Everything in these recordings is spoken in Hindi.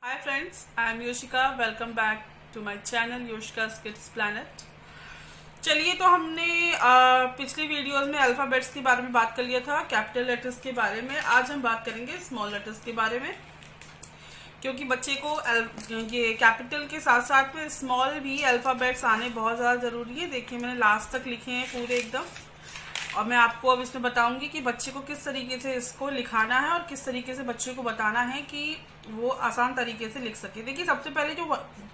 Hi friends, I am Yoshika. Welcome back to my channel Yoshika's Kids Planet. चलिए, तो हमने पिछली वीडियोस में अल्फ़ाबेट्स के बारे में बात कर लिया था, कैपिटल लेटर्स के बारे में। आज हम बात करेंगे स्मॉल लेटर्स के बारे में, क्योंकि बच्चे को ये कैपिटल के साथ साथ में स्मॉल भी अल्फ़ाबेट्स आने बहुत ज़्यादा ज़रूरी है। देखिए, मैंने लास्ट तक लिखे हैं पूरे एकदम, और मैं आपको अब इसमें बताऊंगी कि बच्चे को किस तरीके से इसको लिखाना है और किस तरीके से बच्चे को बताना है कि वो आसान तरीके से लिख सके। देखिए, सबसे पहले जो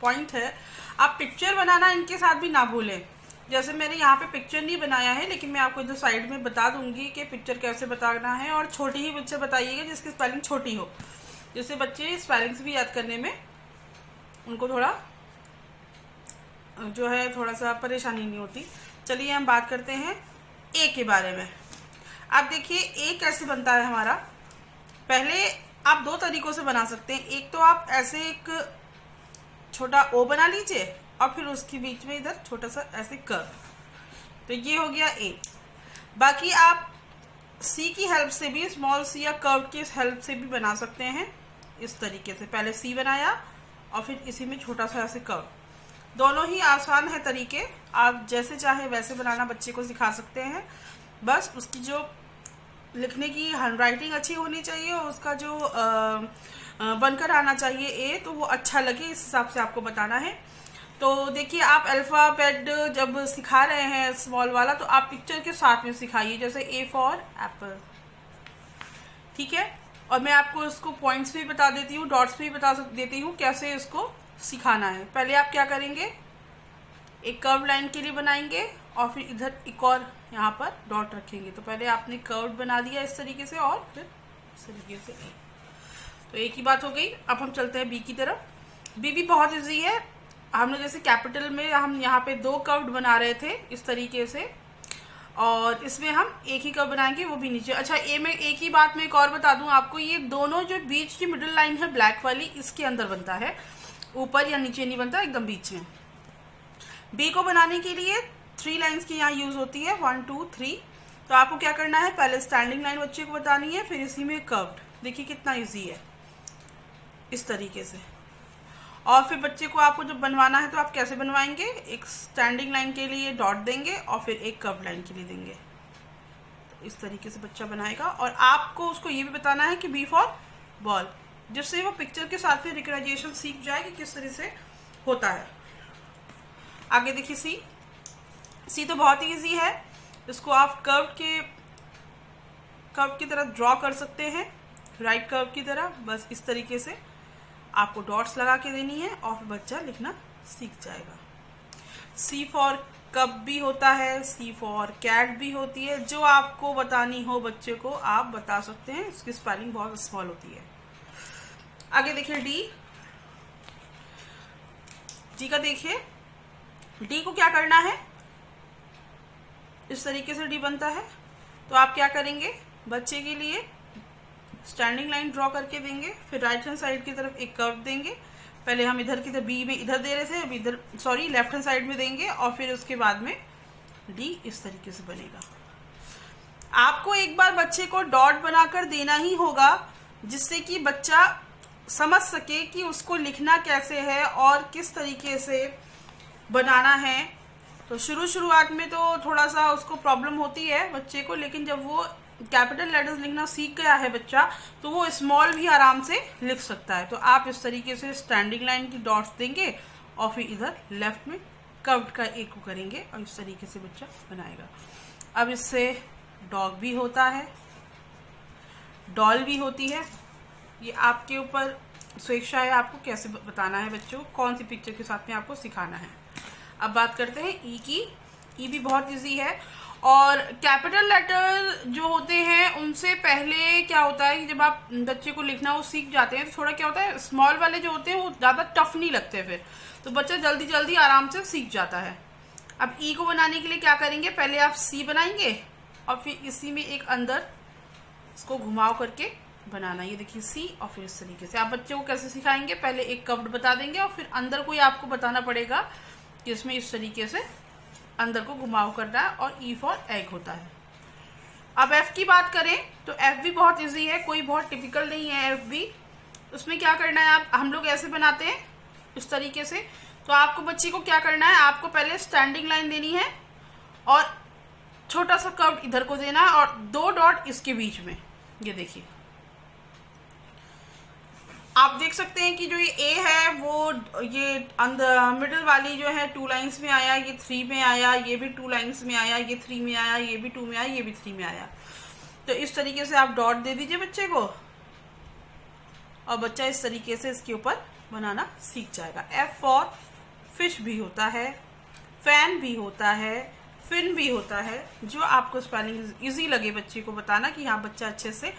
पॉइंट है, आप पिक्चर बनाना इनके साथ भी ना भूलें। जैसे मैंने यहाँ पे पिक्चर नहीं बनाया है, लेकिन मैं आपको इधर साइड में बता दूंगी कि पिक्चर कैसे बताना है, और छोटी ही पिक्चर बताइएगा जिसकी स्पेलिंग छोटी हो, जिससे बच्चे स्पेलिंग्स भी याद करने में उनको थोड़ा जो है थोड़ा सा परेशानी नहीं होती। चलिए, हम बात करते हैं ए के बारे में। आप देखिए, ए कैसे बनता है हमारा। पहले आप दो तरीकों से बना सकते हैं। एक तो आप ऐसे एक छोटा ओ बना लीजिए और फिर उसके बीच में इधर छोटा सा ऐसे कर्व, तो ये हो गया ए। बाकी आप सी की हेल्प से भी, स्मॉल सी या कर्व की हेल्प से भी बना सकते हैं इस तरीके से। पहले सी बनाया और फिर इसी में छोटा सा ऐसे कर्व। दोनों ही आसान है तरीके, आप जैसे चाहे वैसे बनाना बच्चे को सिखा सकते हैं। बस उसकी जो लिखने की हैंडराइटिंग अच्छी होनी चाहिए और उसका जो बनकर आना चाहिए ए, तो वो अच्छा लगे, इस हिसाब से आपको बताना है। तो देखिए, आप अल्फ़ाबेट जब सिखा रहे हैं स्मॉल वाला, तो आप पिक्चर के साथ में सिखाइए, जैसे ए फॉर एप्पल, ठीक है। और मैं आपको इसको पॉइंट्स भी बता देती हूँ, डॉट्स भी बता देती हूँ कैसे इसको सिखाना है। पहले आप क्या करेंगे, एक कर्व लाइन के लिए बनाएंगे और फिर इधर एक और यहाँ पर डॉट रखेंगे। तो पहले आपने कर्व बना दिया इस तरीके से और फिर इस तरीके से ए। तो एक ही बात हो गई। अब हम चलते हैं बी की तरफ। बी भी बहुत इजी है। हमने जैसे कैपिटल में हम यहाँ पे दो कर्व बना रहे थे इस तरीके से, और इसमें हम एक ही कर्व बनाएंगे, वो भी नीचे। अच्छा, ए में एक ही बात मैं एक और बता दूं आपको, ये दोनों जो बीच की मिडिल लाइन है ब्लैक वाली, इसके अंदर बनता है, ऊपर या नीचे नहीं बनता, एकदम बीच में। बी को बनाने के लिए 3 लाइन्स की यहाँ यूज होती है, 1 2 3। तो आपको क्या करना है, पहले स्टैंडिंग लाइन बच्चे को बतानी है, फिर इसी में कर्व्ड। देखिए कितना इजी है, इस तरीके से। और फिर बच्चे को आपको जब बनवाना है तो आप कैसे बनवाएंगे, एक स्टैंडिंग लाइन के लिए डॉट देंगे और फिर एक कर्व लाइन के लिए देंगे। तो इस तरीके से बच्चा बनाएगा, और आपको उसको ये भी बताना है कि बी फॉर बॉल, जिससे वो पिक्चर के साथ में रिकग्नाइजेशन सीख जाए कि किस तरह से होता है। आगे देखिए, सी। सी तो बहुत ही ईजी है। इसको आप कर्व की तरह ड्रॉ कर सकते हैं, राइट कर्व की तरह। बस इस तरीके से आपको डॉट्स लगा के देनी है और फिर बच्चा लिखना सीख जाएगा। सी फॉर कप भी होता है, सी फॉर कैट भी होती है। जो आपको बतानी हो बच्चे को आप बता सकते हैं, इसकी स्पेलिंग बहुत स्मॉल होती है। आगे देखिए, डी। डी का देखिए, डी को क्या करना है, इस तरीके से डी बनता है। तो आप क्या करेंगे, बच्चे के लिए स्टैंडिंग लाइन ड्रॉ करके देंगे, फिर राइट हैंड साइड की तरफ एक कर्व देंगे। पहले हम इधर की तरफ बी में इधर दे रहे थे, अभी इधर सॉरी लेफ्ट हैंड साइड में देंगे, और फिर उसके बाद में डी इस तरीके से बनेगा। आपको एक बार बच्चे को डॉट बनाकर देना ही होगा, जिससे कि बच्चा समझ सके कि उसको लिखना कैसे है और किस तरीके से बनाना है। तो शुरुआत में तो थोड़ा सा उसको प्रॉब्लम होती है बच्चे को, लेकिन जब वो कैपिटल लेटर्स लिखना सीख गया है बच्चा, तो वो स्मॉल भी आराम से लिख सकता है। तो आप इस तरीके से स्टैंडिंग लाइन की डॉट्स देंगे और फिर इधर लेफ्ट में कर्व्ड का एक को करेंगे, और इस तरीके से बच्चा बनाएगा। अब इससे डॉग भी होता है, डॉल भी होती है। ये आपके ऊपर स्वेच्छा है, आपको कैसे बताना है बच्चों को, कौन सी पिक्चर के साथ में आपको सिखाना है। अब बात करते हैं ई की। ई भी बहुत इजी है, और कैपिटल लेटर जो होते हैं उनसे पहले क्या होता है कि जब आप बच्चे को लिखना वो सीख जाते हैं, तो थोड़ा क्या होता है, स्मॉल वाले जो होते हैं वो ज़्यादा टफ नहीं लगते, फिर तो बच्चा जल्दी जल्दी आराम से सीख जाता है। अब ई को बनाने के लिए क्या करेंगे, पहले आप सी बनाएंगे और फिर इसी में एक अंदर इसको घुमाव करके बनाना। ये देखिए सी, और फिर इस तरीके से आप बच्चे को कैसे सिखाएंगे, पहले एक कर्व्ड बता देंगे और फिर अंदर को ही आपको बताना पड़ेगा कि इसमें इस तरीके से अंदर को घुमाव करना है, और ई फॉर एग होता है। अब एफ की बात करें तो एफ भी बहुत इजी है, कोई बहुत टिपिकल नहीं है एफ भी। उसमें क्या करना है, आप हम लोग ऐसे बनाते हैं इस तरीके से। तो आपको बच्चे को क्या करना है, आपको पहले स्टैंडिंग लाइन देनी है और छोटा सा कर्व इधर को देना है और 2 डॉट इसके बीच में। ये देखिए, आप देख सकते हैं कि जो ये ए है वो ये मिडिल वाली जो है 2 लाइंस में आया, ये 3 में आया, ये भी 2 लाइंस में आया, ये 3 में आया, ये भी 2 में आया, ये भी 3 में आया। तो इस तरीके से आप डॉट दे दीजिए बच्चे को और बच्चा इस तरीके से इसके ऊपर बनाना सीख जाएगा। एफ फॉर फिश भी होता है, फैन भी होता है, फिन भी होता है। जो आपको स्पेलिंग इजी लगे बच्चे को बताना कि हाँ बच्चा अच्छे से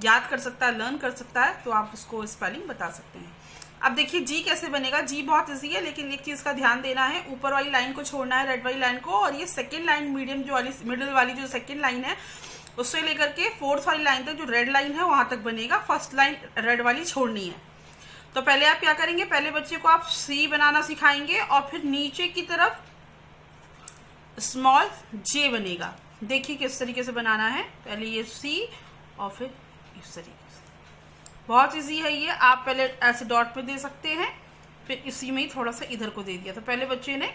याद कर सकता है, लर्न कर सकता है, तो आप उसको स्पेलिंग बता सकते हैं। अब देखिए जी कैसे बनेगा। जी बहुत इजी है, लेकिन एक चीज का ध्यान देना है, ऊपर वाली लाइन को छोड़ना है, रेड वाली लाइन को, और ये सेकंड लाइन मीडियम जो वाली मिडिल वाली जो सेकंड लाइन है उससे लेकर के 4th वाली लाइन तक जो रेड लाइन है वहां तक बनेगा। फर्स्ट लाइन रेड वाली छोड़नी है। तो पहले आप क्या करेंगे, पहले बच्चे को आप सी बनाना सिखाएंगे और फिर नीचे की तरफ स्मॉल जे बनेगा। देखिए किस तरीके से बनाना है, पहले ये सी और फिर इस तरीके से। बहुत इजी है ये, आप पहले ऐसे डॉट पे दे सकते हैं, फिर इसी में ही थोड़ा सा इधर को दे दिया। तो पहले बच्चे ने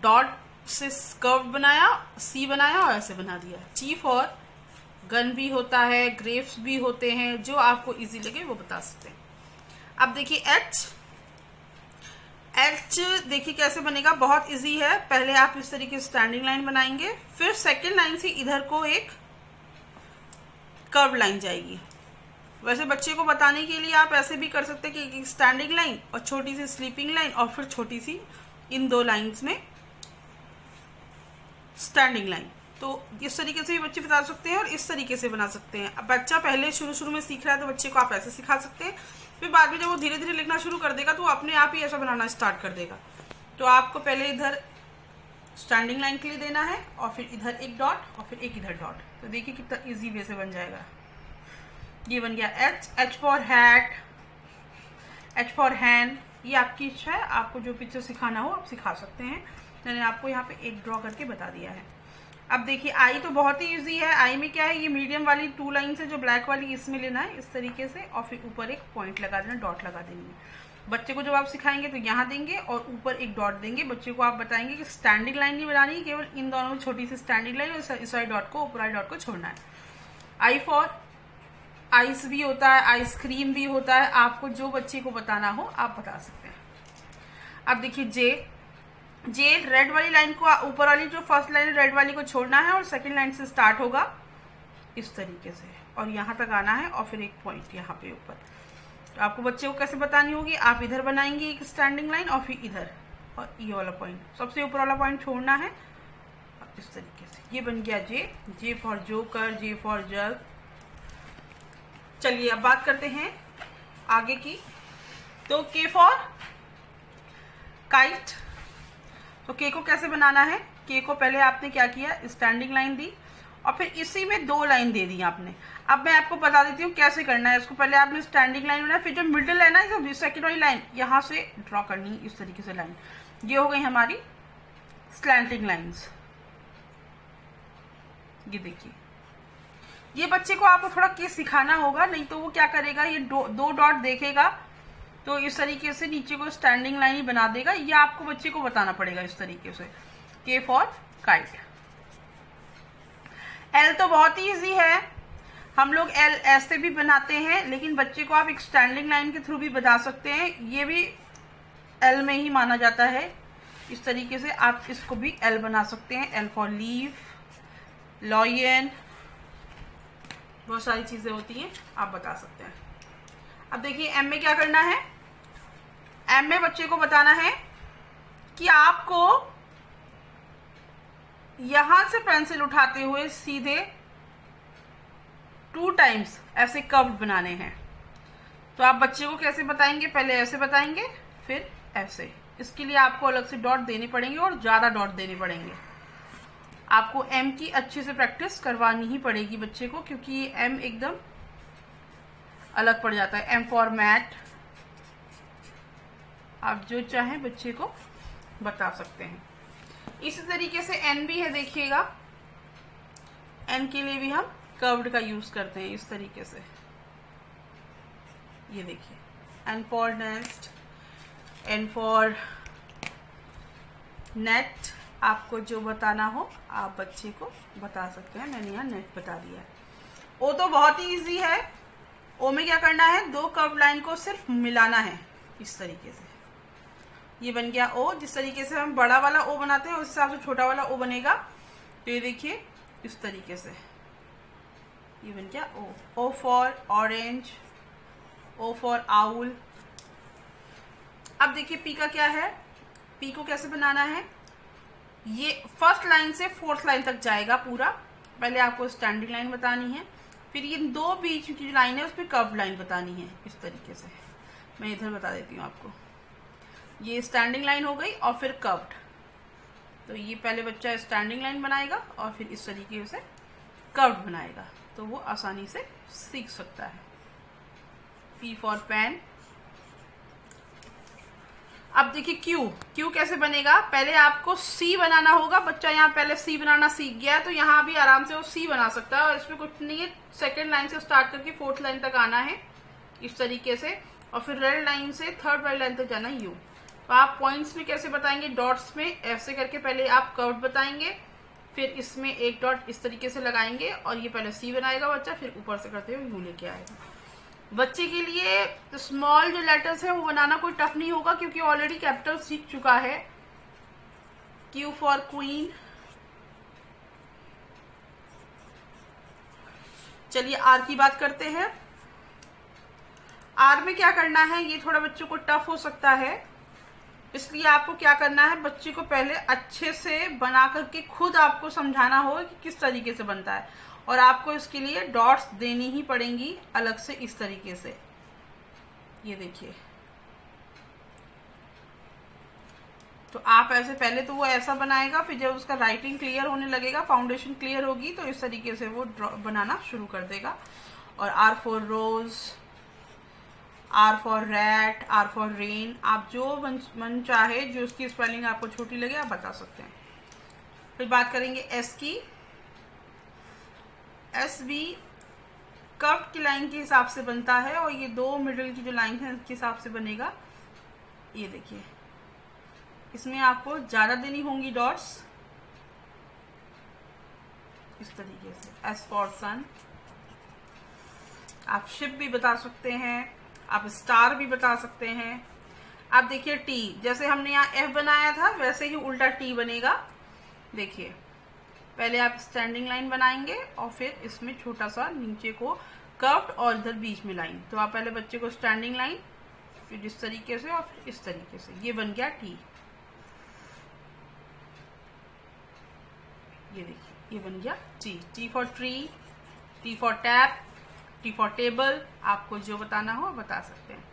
डॉट से कर्व बनाया, सी बनाया और ऐसे बना दिया। जी फॉर गन भी होता है, ग्रेप्स भी होते हैं, जो आपको इजी लगे वो बता सकते हैं। अब देखिए एच देखिए कैसे बनेगा, बहुत इजी है। पहले आप इस तरीके से स्टैंडिंग लाइन बनाएंगे, फिर सेकेंड लाइन से इधर को एक कर्व लाइन जाएगी। वैसे बच्चे को बताने के लिए आप ऐसे भी कर सकते हैं कि स्टैंडिंग लाइन और छोटी सी स्लीपिंग लाइन और फिर छोटी सी इन 2 लाइंस में स्टैंडिंग लाइन। तो इस तरीके से भी बच्चे बता सकते हैं और इस तरीके से बना सकते हैं। अब बच्चा पहले शुरू में सीख रहा है तो बच्चे को आप ऐसे सिखा सकते हैं, फिर बाद में जब वो धीरे धीरे लिखना शुरू कर देगा तो वो अपने आप ही ऐसा बनाना स्टार्ट कर देगा। तो आपको पहले इधर स्टैंडिंग लाइन के लिए देना है और फिर इधर एक डॉट और फिर एक इधर डॉट। तो देखिए कितना इजी वे से बन जाएगा। ये बन गया H. H for hat, H for hand. ये आपकी इच्छा है, आपको जो पिक्चर सिखाना हो आप सिखा सकते हैं। मैंने आपको यहाँ पे एक ड्रॉ करके बता दिया है। अब देखिए आई तो बहुत ही इजी है। आई में क्या है, ये मीडियम वाली 2 लाइन से जो ब्लैक वाली इसमें लेना है इस तरीके से और फिर ऊपर एक पॉइंट लगा देना, डॉट लगा देंगे। बच्चे को जब आप सिखाएंगे तो यहाँ देंगे और ऊपर एक डॉट देंगे। बच्चे को आप बताएंगे कि स्टैंडिंग लाइन नहीं बनानी, केवल इन दोनों में छोटी सी स्टैंडिंग लाइन और इस वाली डॉट को, ऊपर वाली डॉट को छोड़ना है। आई फॉर आइस भी होता है, आइसक्रीम भी होता है। आपको जो बच्चे को बताना हो आप बता सकते हैं। अब देखिए जे रेड वाली लाइन को, ऊपर वाली जो फर्स्ट लाइन रेड वाली को छोड़ना है और सेकंड लाइन से स्टार्ट होगा इस तरीके से और यहाँ तक आना है और फिर एक पॉइंट यहाँ पे ऊपर। तो आपको बच्चे को कैसे बतानी होगी, आप इधर बनाएंगे एक स्टैंडिंग लाइन और फिर इधर और ये वाला पॉइंट, सबसे ऊपर वाला पॉइंट छोड़ना है इस तरीके से। ये बन गया J for joker, J for jug. चलिए अब बात करते हैं आगे की। तो के फॉर काइट। तो के को कैसे बनाना है, के को पहले आपने क्या किया, स्टैंडिंग लाइन दी और फिर इसी में 2 लाइन दे दी आपने। अब मैं आपको बता देती हूँ कैसे करना है इसको। पहले आपने स्टैंडिंग लाइन बनाया, फिर जो मिडिल है ना, जो सेकंड वाली लाइन यहाँ से ड्रॉ करनी है इस तरीके से लाइन। ये हो गई हमारी स्लैंटिंग लाइंस। ये देखिए, ये बच्चे को आपको थोड़ा के सिखाना होगा, नहीं तो वो क्या करेगा, ये 2 डॉट देखेगा तो इस तरीके से नीचे को स्टैंडिंग लाइन ही बना देगा। ये आपको बच्चे को बताना पड़ेगा इस तरीके से। के फॉर काइट। एल तो बहुत ही इजी है, हम लोग एल ऐसे भी बनाते हैं, लेकिन बच्चे को आप एक स्टैंडिंग लाइन के थ्रू भी बता सकते हैं। ये भी एल में ही माना जाता है। इस तरीके से आप इसको भी एल बना सकते हैं। एल फॉर लीफ, लॉयन, बहुत सारी चीजें होती हैं, आप बता सकते हैं। अब देखिए एम में क्या करना है। एम में बच्चे को बताना है कि आपको यहां से पेंसिल उठाते हुए सीधे 2 टाइम्स ऐसे कर्व बनाने हैं। तो आप बच्चे को कैसे बताएंगे, पहले ऐसे बताएंगे फिर ऐसे। इसके लिए आपको अलग से डॉट देने पड़ेंगे और ज्यादा डॉट देने पड़ेंगे। आपको एम की अच्छे से प्रैक्टिस करवानी ही पड़ेगी बच्चे को, क्योंकि एम एकदम अलग पड़ जाता है। एम फॉर मैट, आप जो चाहें बच्चे को बता सकते हैं। इसी तरीके से एन भी है, देखिएगा एन के लिए भी हम कर्व्ड का यूज करते हैं इस तरीके से। ये देखिए, N for nest, N for net. आपको जो बताना हो आप बच्चे को बता सकते हैं। मैंने यहाँ नेट बता दिया है। ओ तो बहुत ही इजी है। ओ में क्या करना है, दो कर्व लाइन को सिर्फ मिलाना है इस तरीके से। ये बन गया ओ। जिस तरीके से हम बड़ा वाला ओ बनाते हैं उस हिसाब से छोटा वाला ओ बनेगा। तो ये देखिए इस तरीके से ये बन गया O. O for orange, O for owl. अब देखिए पी का क्या है, पी को कैसे बनाना है। ये फर्स्ट लाइन से फोर्थ लाइन तक जाएगा पूरा। पहले आपको स्टैंडिंग लाइन बतानी है, फिर ये दो बीच की लाइन है उस पर कर्व लाइन बतानी है इस तरीके से। मैं इधर बता देती हूँ आपको। ये स्टैंडिंग लाइन हो गई और फिर कर्व्ड। तो ये पहले बच्चा स्टैंडिंग लाइन बनाएगा और फिर इस तरीके से कर्व्ड बनाएगा, तो वो आसानी से सीख सकता है। P for pen. अब देखिए क्यू, क्यू कैसे बनेगा। पहले आपको सी बनाना होगा। बच्चा यहाँ पहले सी बनाना सीख गया है तो यहाँ भी आराम से वो सी बना सकता है और इसमें कुछ नहीं है। सेकेंड लाइन से स्टार्ट करके फोर्थ लाइन तक आना है इस तरीके से, और फिर रेड लाइन से थर्ड वाली लाइन तक जाना है यू। तो आप पॉइंट्स में कैसे बताएंगे, डॉट्स में ऐसे करके पहले आप कर्व बताएंगे, फिर इसमें एक डॉट इस तरीके से लगाएंगे और ये पहले सी बनाएगा बच्चा, फिर ऊपर से करते हुए यू लेके आएगा। बच्चे के लिए स्मॉल जो लेटर्स है वो बनाना कोई टफ नहीं होगा क्योंकि ऑलरेडी कैपिटल सीख चुका है। Q for queen. चलिए आर की बात करते हैं। आर में क्या करना है, ये थोड़ा बच्चों को टफ हो सकता है, इसलिए आपको क्या करना है, बच्चे को पहले अच्छे से बना करके खुद आपको समझाना होगा कि किस तरीके से बनता है, और आपको इसके लिए डॉट्स देनी ही पड़ेंगी अलग से इस तरीके से। ये देखिए, तो आप ऐसे पहले तो वो ऐसा बनाएगा, फिर जब उसका राइटिंग क्लियर होने लगेगा, फाउंडेशन क्लियर होगी, तो इस तरीके से वो बनाना शुरू कर देगा। और R for rose, R for rat, R for rain. आप जो मन चाहे, जो उसकी स्पेलिंग आपको छोटी लगे आप बता सकते हैं। फिर बात करेंगे एस की। एस भी कर्व की लाइन के हिसाब से बनता है और ये दो मिडिल की जो लाइन है उसके हिसाब से बनेगा। ये देखिए, इसमें आपको ज्यादा देनी होंगी डॉट्स इस तरीके से। एस फॉर सन। आप शिप भी बता सकते हैं, आप स्टार भी बता सकते हैं। आप देखिए टी, जैसे हमने यहाँ एफ बनाया था वैसे ही उल्टा टी बनेगा। देखिए, पहले आप स्टैंडिंग लाइन बनाएंगे और फिर इसमें छोटा सा नीचे को कर्व्ड और इधर बीच में लाइन। तो आप पहले बच्चे को स्टैंडिंग लाइन, फिर इस तरीके से और फिर इस तरीके से, ये बन गया टी। ये देखिए, ये बन गया T. T for tree, T for tap, T for table. आपको जो बताना हो बता सकते हैं।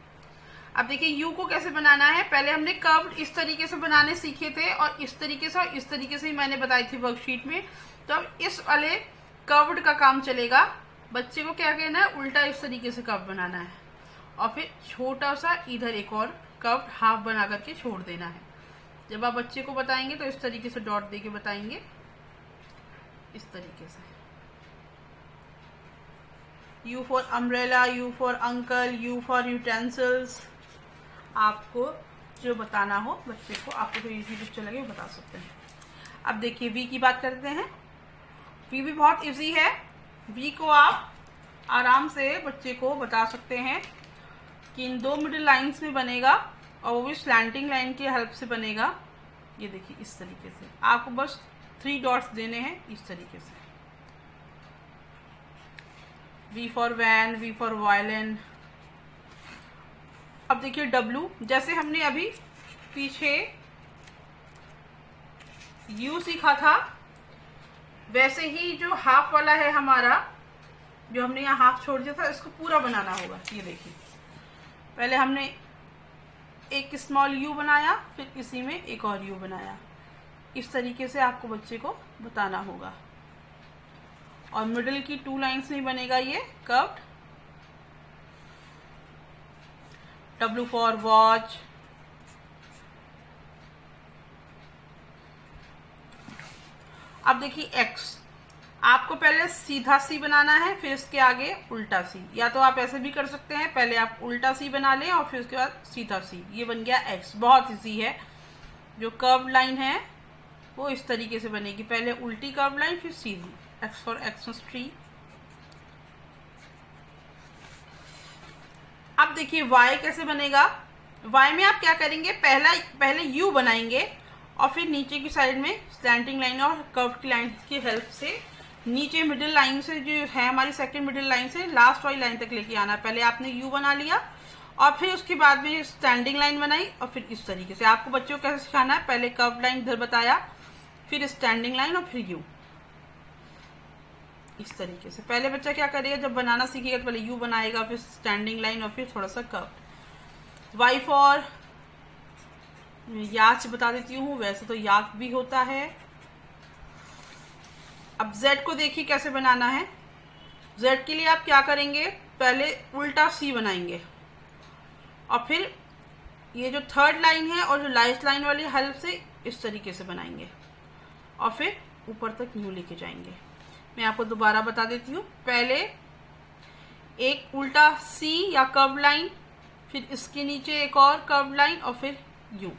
अब देखिए यू को कैसे बनाना है। पहले हमने कर्व्ड इस तरीके से बनाने सीखे थे और इस तरीके से और इस तरीके से ही मैंने बताई थी वर्कशीट में। तो अब इस वाले कर्व्ड का काम चलेगा। बच्चे को क्या कहना है, उल्टा इस तरीके से कर्व बनाना है और फिर छोटा सा इधर एक और कर्व्ड हाफ बना करके छोड़ देना है। जब आप बच्चे को बताएंगे तो इस तरीके से डॉट दे के बताएंगे, इस तरीके से। U for umbrella, U for uncle, U for utensils. आपको जो बताना हो बच्चे को, आपको तो इजी पिक्चर लगे बता सकते हैं। अब देखिए V की बात करते हैं। V भी बहुत इजी है। V को आप आराम से बच्चे को बता सकते हैं कि इन दो मिडिल लाइंस में बनेगा और वो भी स्लैंटिंग लाइन की हेल्प से बनेगा। ये देखिए, इस तरीके से आपको बस 3 डॉट्स देने हैं इस तरीके से। V for van, V for violin. अब देखिए W, जैसे हमने अभी पीछे U सीखा था वैसे ही जो हाफ वाला है हमारा, जो हमने यहाँ हाफ छोड़ दिया था, इसको पूरा बनाना होगा। ये देखिए, पहले हमने एक स्मॉल U बनाया, फिर इसी में एक और U बनाया। इस तरीके से आपको बच्चे को बताना होगा। और मिडिल की 2 लाइंस में बनेगा ये कर्व्ड। W for watch. अब देखिए X, आपको पहले सीधा सी बनाना है, फिर इसके आगे उल्टा सी। या तो आप ऐसे भी कर सकते हैं, पहले आप उल्टा सी बना लें और फिर उसके बाद सीधा सी। ये बन गया एक्स। बहुत इजी है। जो कर्व लाइन है वो इस तरीके से बनेगी, पहले उल्टी कर्व लाइन फिर सीधी। X for Xmas tree. अब देखिए वाई कैसे बनेगा। वाई में आप क्या करेंगे, पहले यू बनाएंगे और फिर नीचे की साइड में स्लैंटिंग लाइन और कर्व की लाइन की हेल्प से नीचे मिडिल लाइन से जो है हमारी सेकंड मिडिल लाइन से लास्ट वाली लाइन तक लेके आना है। पहले आपने यू बना लिया और फिर उसके बाद में स्टैंडिंग लाइन बनाई और फिर इस तरीके से। आपको बच्चों को कैसे सिखाना है, पहले कर्व लाइन इधर बताया, फिर स्टैंडिंग लाइन और फिर यू, इस तरीके से। पहले बच्चा क्या करेगा, जब बनाना सीखेगा तो पहले यू बनाएगा, फिर स्टैंडिंग लाइन और फिर थोड़ा सा कर्व। वाई फॉर याच बता देती हूँ, वैसे तो याक भी होता है। अब जेड को देखिए कैसे बनाना है। जेड के लिए आप क्या करेंगे, पहले उल्टा सी बनाएंगे और फिर ये जो थर्ड लाइन है और जो लास्ट लाइन वाली हेल्प से इस तरीके से बनाएंगे और फिर ऊपर तक न्यू लेके जाएंगे। मैं आपको दोबारा बता देती हूँ, पहले एक उल्टा सी या कर्व लाइन, फिर इसके नीचे एक और कर्व लाइन और फिर यू।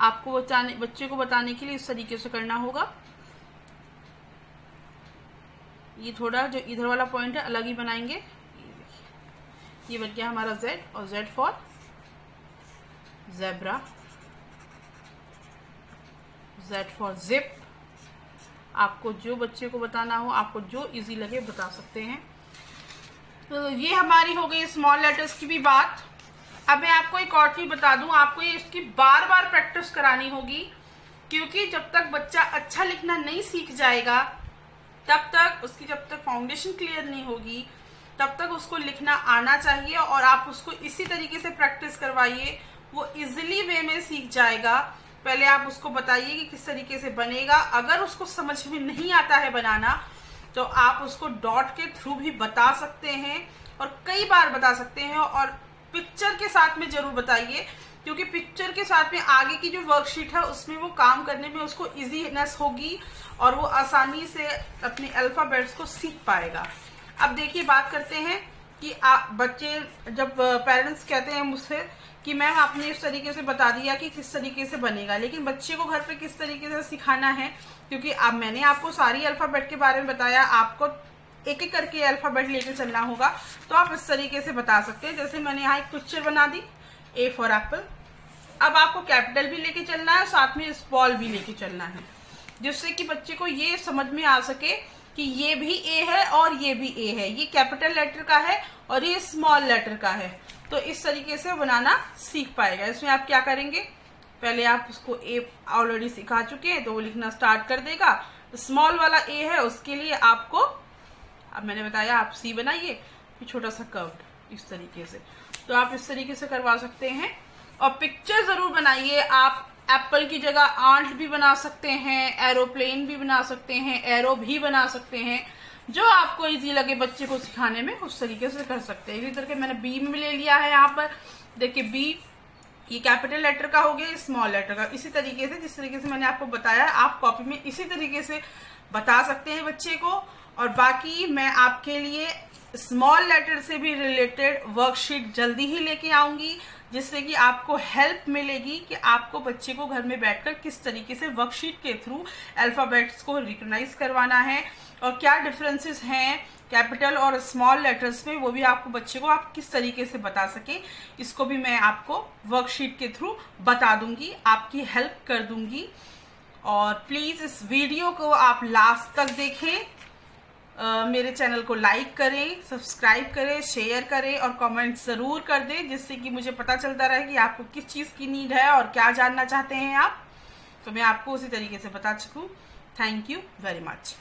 आपको बच्चे को बताने के लिए इस तरीके से करना होगा। ये थोड़ा जो इधर वाला पॉइंट है अलग ही बनाएंगे। ये बन गया हमारा जेड और Z for zebra, Z for zip. आपको जो बच्चे को बताना हो, आपको जो इजी लगे बता सकते हैं। तो ये हमारी हो गई स्मॉल लेटर्स की भी बात। अब मैं आपको एक और चीज बता दूं, आपको ये इसकी बार बार प्रैक्टिस करानी होगी, क्योंकि जब तक बच्चा अच्छा लिखना नहीं सीख जाएगा तब तक उसकी जब तक फाउंडेशन क्लियर नहीं होगी तब तक उसको लिखना आना चाहिए। और आप उसको इसी तरीके से प्रैक्टिस करवाइए, वो इजीली वे में सीख जाएगा। पहले आप उसको बताइए कि किस तरीके से बनेगा। अगर उसको समझ में नहीं आता है बनाना तो आप उसको डॉट के थ्रू भी बता सकते हैं और कई बार बता सकते हैं। और पिक्चर के साथ में जरूर बताइए, क्योंकि पिक्चर के साथ में आगे की जो वर्कशीट है उसमें वो काम करने में उसको इजीनेस होगी और वो आसानी से अपने अल्फाबेट्स को सीख पाएगा। अब देखिए बात करते हैं कि बच्चे जब पेरेंट्स कहते हैं मुझसे कि मैम आपने इस तरीके से बता दिया कि किस तरीके से बनेगा, लेकिन बच्चे को घर पे किस तरीके से सिखाना है, क्योंकि अब मैंने आपको सारी अल्फाबेट के बारे में बताया, आपको एक एक करके अल्फाबेट लेके चलना होगा। तो आप इस तरीके से बता सकते हैं। जैसे मैंने यहाँ एक पिक्चर बना दी, ए फॉर एप्पल। अब आपको कैपिटल भी लेके चलना है, साथ में स्मॉल भी लेके चलना है, जिससे कि बच्चे को ये समझ में आ सके कि ये भी ए है और ये भी ए है, ये कैपिटल लेटर का है और ये स्मॉल लेटर का है। तो इस तरीके से बनाना सीख पाएगा। इसमें आप क्या करेंगे, पहले आप उसको ए ऑलरेडी सिखा चुके हैं तो वो लिखना स्टार्ट कर देगा। स्मॉल वाला ए है, उसके लिए आपको अब मैंने बताया आप सी बनाइए, फिर छोटा सा कर्व्ड इस तरीके से। तो आप इस तरीके से करवा सकते हैं। और पिक्चर जरूर बनाइए। आप एप्पल की जगह आंट भी बना सकते हैं, एरोप्लेन भी बना सकते हैं, एरो भी बना सकते हैं, जो आपको इजी लगे बच्चे को सिखाने में उस तरीके से कर सकते हैं। इसी तरह के मैंने बी में ले लिया है। यहाँ पर देखिए बी ये कैपिटल लेटर का हो गया, स्मॉल लेटर का। इसी तरीके से जिस तरीके से मैंने आपको बताया आप कॉपी में इसी तरीके से बता सकते हैं बच्चे को। और बाकी मैं आपके लिए स्मॉल लेटर से भी रिलेटेड वर्कशीट जल्दी ही लेके आऊंगी, जिससे कि आपको हेल्प मिलेगी कि आपको बच्चे को घर में बैठकर किस तरीके से वर्कशीट के थ्रू अल्फाबेट्स को रिकॉग्नाइज करवाना है और क्या डिफरेंसेस हैं कैपिटल और स्मॉल लेटर्स में, वो भी आपको बच्चे को आप किस तरीके से बता सके, इसको भी मैं आपको वर्कशीट के थ्रू बता दूंगी, आपकी हेल्प कर दूंगी। और प्लीज़ इस वीडियो को आप लास्ट तक देखें, मेरे चैनल को लाइक करें, सब्सक्राइब करें, शेयर करें और कमेंट ज़रूर कर दें, जिससे कि मुझे पता चलता रहे कि आपको किस चीज़ की नीड है और क्या जानना चाहते हैं आप। तो मैं आपको उसी तरीके से बता चुकूँ। Thank you very much.